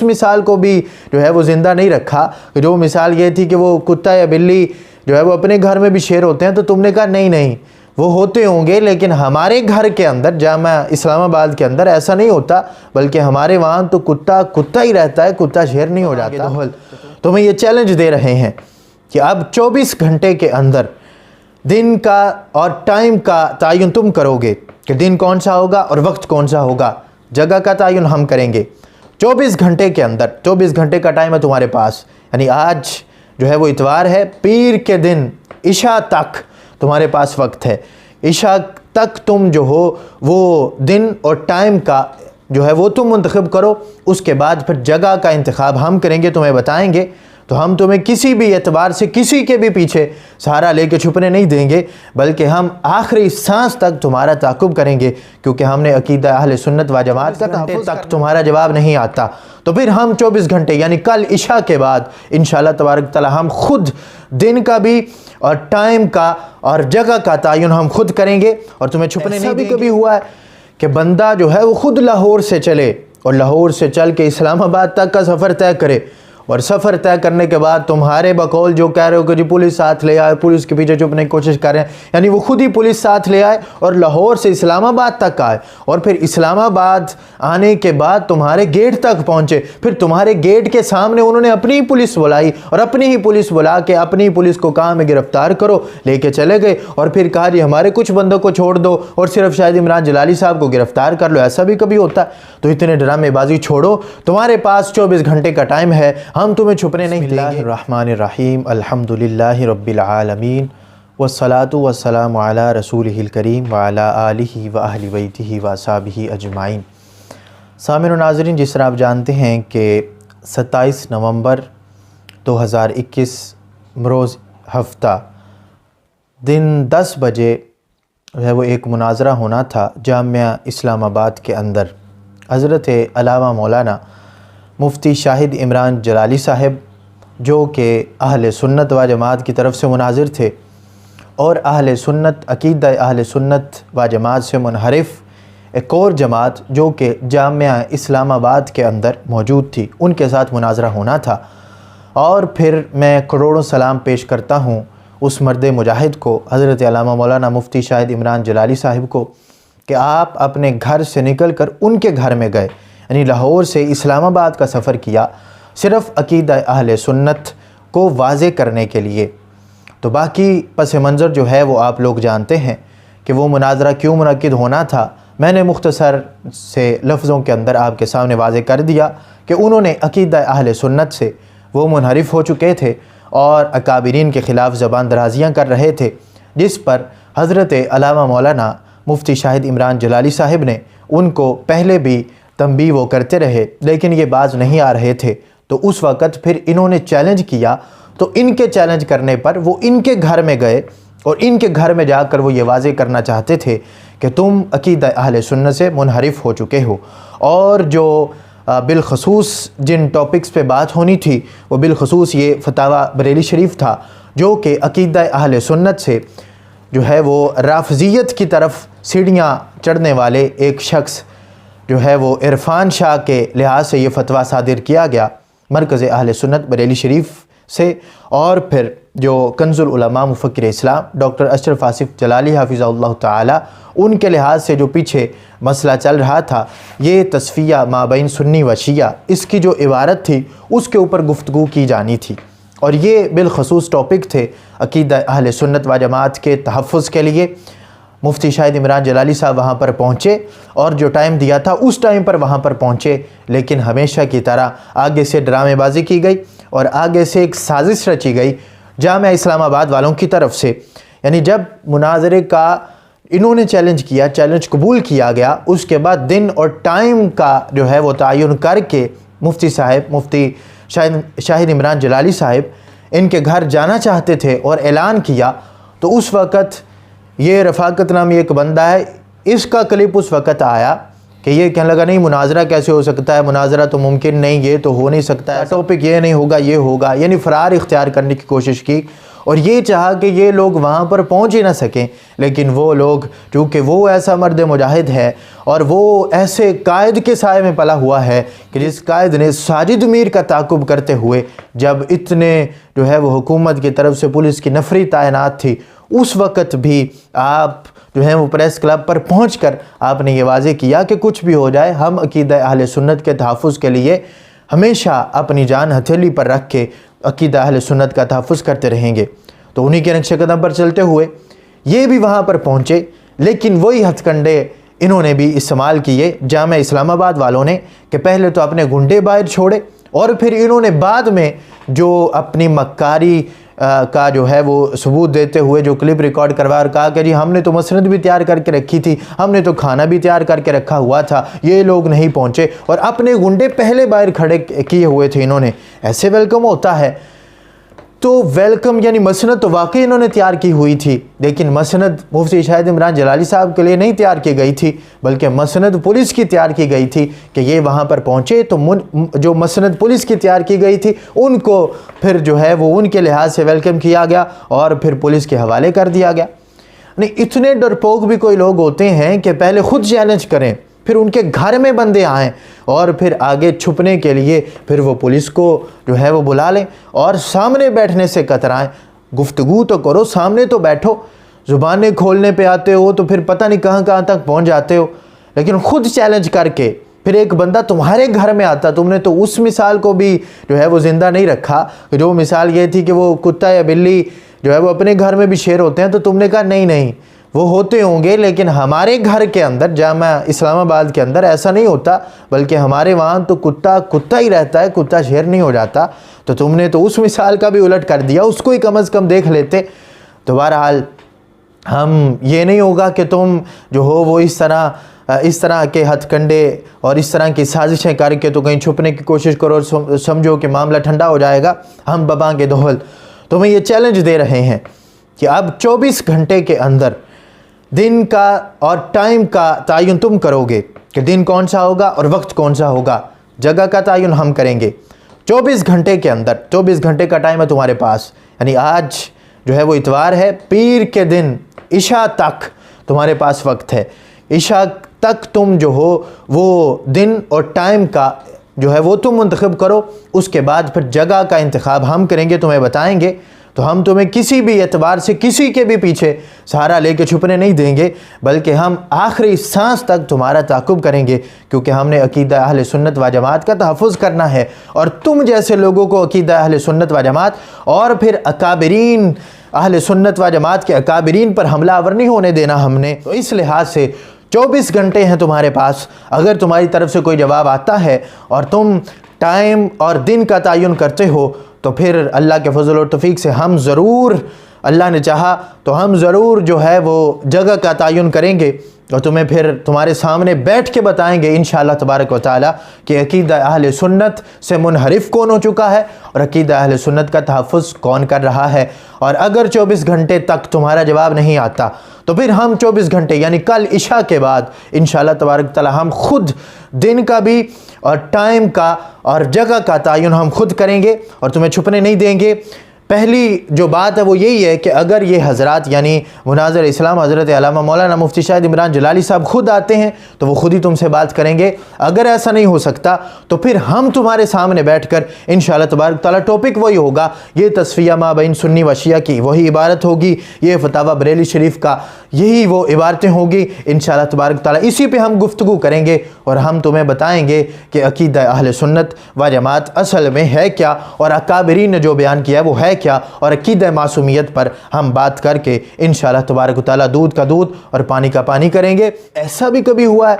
مثال کو بھی جو ہے وہ زندہ نہیں رکھا، کہ جو مثال یہ تھی کہ وہ کتا یا بلی جو ہے وہ اپنے گھر میں بھی شیر ہوتے ہیں، تو تم نے کہا نہیں وہ ہوتے ہوں گے، لیکن ہمارے گھر کے اندر جامعہ اسلام آباد کے اندر ایسا نہیں ہوتا، بلکہ ہمارے وہاں تو کتا ہی رہتا ہے، کتا شیر نہیں ہو جاتا۔ تمہیں یہ چیلنج دے رہے ہیں کہ اب 24 گھنٹے کے اندر دن کا اور ٹائم کا تعین تم کرو گے کہ دن کون سا ہوگا اور وقت کون سا ہوگا، جگہ کا تعین ہم کریں گے 24 گھنٹے کے اندر۔ 24 گھنٹے کا ٹائم ہے تمہارے پاس، یعنی آج جو ہے وہ اتوار ہے، پیر کے دن عشاء تک تمہارے پاس وقت ہے، عشاء تک تم جو ہو وہ دن اور ٹائم کا جو ہے وہ تم منتخب کرو، اس کے بعد پھر جگہ کا انتخاب ہم کریں گے، تمہیں بتائیں گے۔ تو ہم تمہیں کسی بھی اعتبار سے کسی کے بھی پیچھے سہارا لے کے چھپنے نہیں دیں گے، بلکہ ہم آخری سانس تک تمہارا تعاقب کریں گے، کیونکہ ہم نے عقیدہ اہل سنت و جماعت تک تمہارا جواب نہیں آتا، تو پھر ہم 24 گھنٹے یعنی کل عشاء کے بعد انشاءاللہ تبارک تعالی ہم خود دن کا بھی اور ٹائم کا اور جگہ کا تعین ہم خود کریں گے، اور تمہیں چھپنے نہیں دیں گے۔ کبھی ہوا ہے کہ بندہ جو ہے وہ خود لاہور سے چلے اور لاہور سے چل کے اسلام آباد تک کا سفر طے کرے، اور سفر طے کرنے کے بعد تمہارے بقول جو کہہ رہے ہو کہ جی پولیس ساتھ لے آئے، پولیس کے پیچھے چھپنے کی کوشش کر رہے ہیں، یعنی وہ خود ہی پولیس ساتھ لے آئے اور لاہور سے اسلام آباد تک آئے، اور پھر اسلام آباد آنے کے بعد تمہارے گیٹ تک پہنچے، پھر تمہارے گیٹ کے سامنے انہوں نے اپنی پولیس بلائی اور اپنی ہی پولیس بلا کے اپنی پولیس کو کہا میں گرفتار کرو، لے کے چلے گئے، اور پھر کہا جی ہمارے کچھ بندوں کو چھوڑ دو اور صرف شاہد عمران جلالی صاحب کو گرفتار کر لو۔ ایسا بھی کبھی ہوتا ہے؟ تو اتنے ڈرامے بازی چھوڑو، تمہارے پاس 24 گھنٹے کا ٹائم ہے، ہم تمہیں چھپنے نہیں دیں گے۔ الرحمن الرحیم، الحمدللہ رب العالمین، والصلاة والسلام علی رسولہ الکریم وعلی آلہ واہل بیتہ واصحابہ اجمعین۔ سامعین و ناظرین، جس طرح آپ جانتے ہیں کہ 27 نومبر 2021 بروز ہفتہ دن 10 بجے جو ہے وہ ایک مناظرہ ہونا تھا جامعہ اسلام آباد کے اندر۔ حضرت علامہ مولانا مفتی شاہد عمران جلالی صاحب، جو کہ اہل سنت و جماعت کی طرف سے مناظر تھے، اور اہل سنت عقیدہ اہل سنت و جماعت سے منحرف ایک اور جماعت جو کہ جامعہ اسلام آباد کے اندر موجود تھی، ان کے ساتھ مناظرہ ہونا تھا۔ اور پھر میں کروڑوں سلام پیش کرتا ہوں اس مرد مجاہد کو، حضرت علامہ مولانا مفتی شاہد عمران جلالی صاحب کو، کہ آپ اپنے گھر سے نکل کر ان کے گھر میں گئے، یعنی لاہور سے اسلام آباد کا سفر کیا، صرف عقیدہ اہل سنت کو واضح کرنے کے لیے۔ تو باقی پس منظر جو ہے وہ آپ لوگ جانتے ہیں کہ وہ مناظرہ کیوں منعقد ہونا تھا، میں نے مختصر سے لفظوں کے اندر آپ کے سامنے واضح کر دیا کہ انہوں نے عقیدہ اہل سنت سے وہ منحرف ہو چکے تھے اور اکابرین کے خلاف زبان درازیاں کر رہے تھے، جس پر حضرت علامہ مولانا مفتی شاہد عمران جلالی صاحب نے ان کو پہلے بھی تنبیہ وہ کرتے رہے، لیکن یہ باز نہیں آ رہے تھے۔ تو اس وقت پھر انہوں نے چیلنج کیا، تو ان کے چیلنج کرنے پر وہ ان کے گھر میں گئے، اور ان کے گھر میں جا کر وہ یہ واضح کرنا چاہتے تھے کہ تم عقیدہ اہل سنت سے منحرف ہو چکے ہو، اور جو بالخصوص جن ٹاپکس پہ بات ہونی تھی وہ بالخصوص یہ فتاوی بریلی شریف تھا، جو کہ عقیدہ اہل سنت سے جو ہے وہ رافضیت کی طرف سیڑھیاں چڑھنے والے ایک شخص جو ہے وہ عرفان شاہ کے لحاظ سے یہ فتویٰ صادر کیا گیا مرکز اہل سنت بریلی شریف سے، اور پھر جو کنز العلماء مفکر اسلام ڈاکٹر اشرف آصف جلالی حافظہ اللہ تعالی، ان کے لحاظ سے جو پیچھے مسئلہ چل رہا تھا، یہ تصفیہ مابین سنی و شیعہ، اس کی جو عبارت تھی اس کے اوپر گفتگو کی جانی تھی، اور یہ بالخصوص ٹاپک تھے عقیدہ اہل سنت و جماعت کے تحفظ کے لیے۔ مفتی شاہد عمران جلالی صاحب وہاں پر پہنچے، اور جو ٹائم دیا تھا اس ٹائم پر وہاں پر پہنچے، لیکن ہمیشہ کی طرح آگے سے ڈرامے بازی کی گئی اور آگے سے ایک سازش رچی گئی جامعہ اسلام آباد والوں کی طرف سے۔ یعنی جب مناظرے کا انہوں نے چیلنج کیا، چیلنج قبول کیا گیا، اس کے بعد دن اور ٹائم کا جو ہے وہ تعین کر کے مفتی شاہد عمران جلالی صاحب ان کے گھر جانا چاہتے تھے اور اعلان کیا، تو اس وقت یہ رفاقت نامی ایک بندہ ہے، اس کا کلپ اس وقت آیا کہ یہ کہنے لگا نہیں مناظرہ کیسے ہو سکتا ہے، مناظرہ تو ممکن نہیں، یہ تو ہو نہیں سکتا ہے، ٹاپک یہ نہیں ہوگا، یہ ہوگا، یعنی فرار اختیار کرنے کی کوشش کی، اور یہ چاہا کہ یہ لوگ وہاں پر پہنچ ہی نہ سکیں، لیکن وہ لوگ چونکہ وہ ایسا مرد مجاہد ہے اور وہ ایسے قائد کے سائے میں پلا ہوا ہے کہ جس قائد نے ساجد میر کا تعاقب کرتے ہوئے جب اتنے جو ہے وہ حکومت کی طرف سے پولیس کی نفری تعینات تھی، اس وقت بھی آپ جو ہے وہ پریس کلب پر پہنچ کر آپ نے یہ واضح کیا کہ کچھ بھی ہو جائے ہم عقیدہ اہل سنت کے تحفظ کے لیے ہمیشہ اپنی جان ہتھیلی پر رکھ کے عقیدہ اہل سنت کا تحفظ کرتے رہیں گے۔ تو انہی کے نقش قدم پر چلتے ہوئے یہ بھی وہاں پر پہنچے، لیکن وہی ہتھ کنڈے انہوں نے بھی استعمال کیے جامعہ اسلام آباد والوں نے، کہ پہلے تو اپنے گنڈے باہر چھوڑے اور پھر انہوں نے بعد میں جو اپنی مکاری کا جو ہے وہ ثبوت دیتے ہوئے جو کلپ ریکارڈ کروا اور کہا کہ جی ہم نے تو مسند بھی تیار کر کے رکھی تھی، ہم نے تو کھانا بھی تیار کر کے رکھا ہوا تھا، یہ لوگ نہیں پہنچے، اور اپنے گنڈے پہلے باہر کھڑے کیے ہوئے تھے انہوں نے۔ ایسے ویلکم ہوتا ہے؟ تو ویلکم یعنی مسند تو واقعی انہوں نے تیار کی ہوئی تھی، لیکن مسند مفتی شاہد عمران جلالی صاحب کے لیے نہیں تیار کی گئی تھی، بلکہ مسند پولیس کی تیار کی گئی تھی کہ یہ وہاں پر پہنچے تو جو مسند پولیس کی تیار کی گئی تھی ان کو پھر جو ہے وہ ان کے لحاظ سے ویلکم کیا گیا اور پھر پولیس کے حوالے کر دیا گیا۔ نہیں، اتنے ڈرپوک بھی کوئی لوگ ہوتے ہیں کہ پہلے خود چیلنج کریں، پھر ان کے گھر میں بندے آئیں اور پھر آگے چھپنے کے لیے پھر وہ پولیس کو جو ہے وہ بلا لیں اور سامنے بیٹھنے سے کترائیں۔ گفتگو تو کرو، سامنے تو بیٹھو، زبانیں کھولنے پہ آتے ہو تو پھر پتہ نہیں کہاں کہاں تک پہنچ جاتے ہو، لیکن خود چیلنج کر کے پھر ایک بندہ تمہارے گھر میں آتا، تم نے تو اس مثال کو بھی جو ہے وہ زندہ نہیں رکھا، جو مثال یہ تھی کہ وہ کتا یا بلی جو ہے وہ اپنے گھر میں بھی شیر ہوتے ہیں، تو تم نے کہا نہیں نہیں وہ ہوتے ہوں گے، لیکن ہمارے گھر کے اندر جامعہ اسلام آباد کے اندر ایسا نہیں ہوتا، بلکہ ہمارے وہاں تو کتا کتا ہی رہتا ہے، کتا شیر نہیں ہو جاتا۔ تو تم نے تو اس مثال کا بھی الٹ کر دیا، اس کو ہی کم از کم دیکھ لیتے۔ تو بہرحال ہم یہ نہیں ہوگا کہ تم جو ہو وہ اس طرح کے ہتھ کنڈے اور اس طرح کی سازشیں کر کے تو کہیں چھپنے کی کوشش کرو اور سمجھو کہ معاملہ ٹھنڈا ہو جائے گا۔ ہم ببانگ دہل تمہیں یہ چیلنج دے رہے ہیں کہ اب 24 گھنٹے کے اندر دن کا اور ٹائم کا تعین تم کرو گے کہ دن کون سا ہوگا اور وقت کون سا ہوگا، جگہ کا تعین ہم کریں گے۔ 24 گھنٹے کے اندر، 24 گھنٹے کا ٹائم ہے تمہارے پاس، یعنی آج جو ہے وہ اتوار ہے، پیر کے دن عشاء تک تمہارے پاس وقت ہے۔ عشاء تک تم جو ہو وہ دن اور ٹائم کا جو ہے وہ تم منتخب کرو، اس کے بعد پھر جگہ کا انتخاب ہم کریں گے، تمہیں بتائیں گے۔ تو ہم تمہیں کسی بھی اعتبار سے کسی کے بھی پیچھے سہارا لے کے چھپنے نہیں دیں گے، بلکہ ہم آخری سانس تک تمہارا تعاقب کریں گے، کیونکہ ہم نے عقیدہ اہل سنت و جماعت کا تحفظ کرنا ہے، اور تم جیسے لوگوں کو عقیدہ اہل سنت و جماعت اور پھر اکابرین اہل سنت و جماعت کے اکابرین پر حملہ آور نہیں ہونے دینا ہم نے۔ تو اس لحاظ سے 24 گھنٹے ہیں تمہارے پاس، اگر تمہاری طرف سے کوئی جواب آتا ہے اور تم ٹائم اور دن کا تعین کرتے ہو تو پھر اللہ کے فضل و توفیق سے ہم ضرور، اللہ نے چاہا تو ہم ضرور جو ہے وہ جگہ کا تعین کریں گے اور تمہیں پھر تمہارے سامنے بیٹھ کے بتائیں گے انشاءاللہ تبارک و تعالی کہ عقیدہ اہل سنت سے منحرف کون ہو چکا ہے اور عقیدہ اہل سنت کا تحفظ کون کر رہا ہے۔ اور اگر 24 گھنٹے تک تمہارا جواب نہیں آتا تو پھر ہم 24 گھنٹے یعنی کل عشاء کے بعد انشاءاللہ تبارک و تعالی ہم خود دن کا بھی اور ٹائم کا اور جگہ کا تعین ہم خود کریں گے اور تمہیں چھپنے نہیں دیں گے۔ پہلی جو بات ہے وہ یہی ہے کہ اگر یہ حضرات یعنی مناظر اسلام حضرت علامہ مولانا مفتی شاہد عمران جلالی صاحب خود آتے ہیں تو وہ خود ہی تم سے بات کریں گے۔ اگر ایسا نہیں ہو سکتا تو پھر ہم تمہارے سامنے بیٹھ کر انشاءاللہ تبارک تعالیٰ ٹاپک وہی ہوگا، یہ تصفیہ ما بین سنی و شیعہ کی وہی عبارت ہوگی، یہ فتاوی بریلی شریف کا یہی وہ عبارتیں ہوگی انشاءاللہ تبارک تعالیٰ، اسی پہ ہم گفتگو کریں گے اور ہم تمہیں بتائیں گے کہ عقیدہ اہل سنت و جماعت اصل میں ہے کیا اور اکابرین نے جو بیان کیا ہے وہ ہے کیا، اور عقیدہ معصومیت پر ہم بات کر کے انشاءاللہ تبارک و تعالیٰ دودھ کا دودھ اور پانی کا پانی کریں گے۔ ایسا بھی کبھی ہوا ہے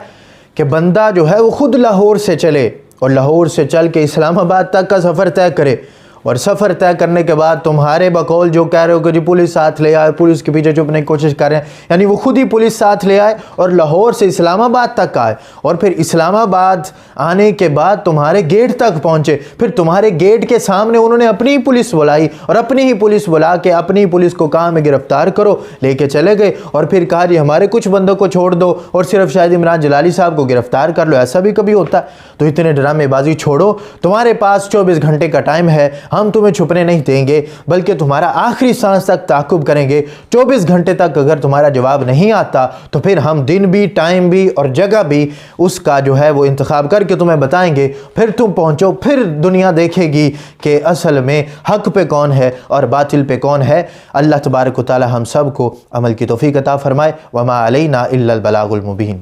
کہ بندہ جو ہے وہ خود لاہور سے چلے اور لاہور سے چل کے اسلام آباد تک کا سفر طے کرے، اور سفر طے کرنے کے بعد تمہارے بقول جو کہہ رہے ہو کہ جی پولیس ساتھ لے آئے، پولیس کے پیچھے چھپنے کی کوشش کر رہے ہیں، یعنی وہ خود ہی پولیس ساتھ لے آئے اور لاہور سے اسلام آباد تک آئے، اور پھر اسلام آباد آنے کے بعد تمہارے گیٹ تک پہنچے، پھر تمہارے گیٹ کے سامنے انہوں نے اپنی پولیس بلائی اور اپنی ہی پولیس بلا کے اپنی پولیس کو کہا میں گرفتار کرو، لے کے چلے گئے، اور پھر کہا جی ہمارے کچھ بندوں کو چھوڑ دو اور صرف شاہد عمران جلالی صاحب کو گرفتار کر لو۔ ایسا بھی کبھی ہوتا ہے؟ تو اتنے ڈرامے بازی چھوڑو، تمہارے پاس 24 گھنٹے کا ٹائم ہے، ہم تمہیں چھپنے نہیں دیں گے بلکہ تمہارا آخری سانس تک تعاقب کریں گے۔ 24 گھنٹے تک اگر تمہارا جواب نہیں آتا تو پھر ہم دن بھی، ٹائم بھی اور جگہ بھی اس کا جو ہے وہ انتخاب کر کے تمہیں بتائیں گے، پھر تم پہنچو، پھر دنیا دیکھے گی کہ اصل میں حق پہ کون ہے اور باطل پہ کون ہے۔ اللہ تبارک و تعالی ہم سب کو عمل کی توفیق عطا فرمائے۔ وما علینا الا البلاغ المبین۔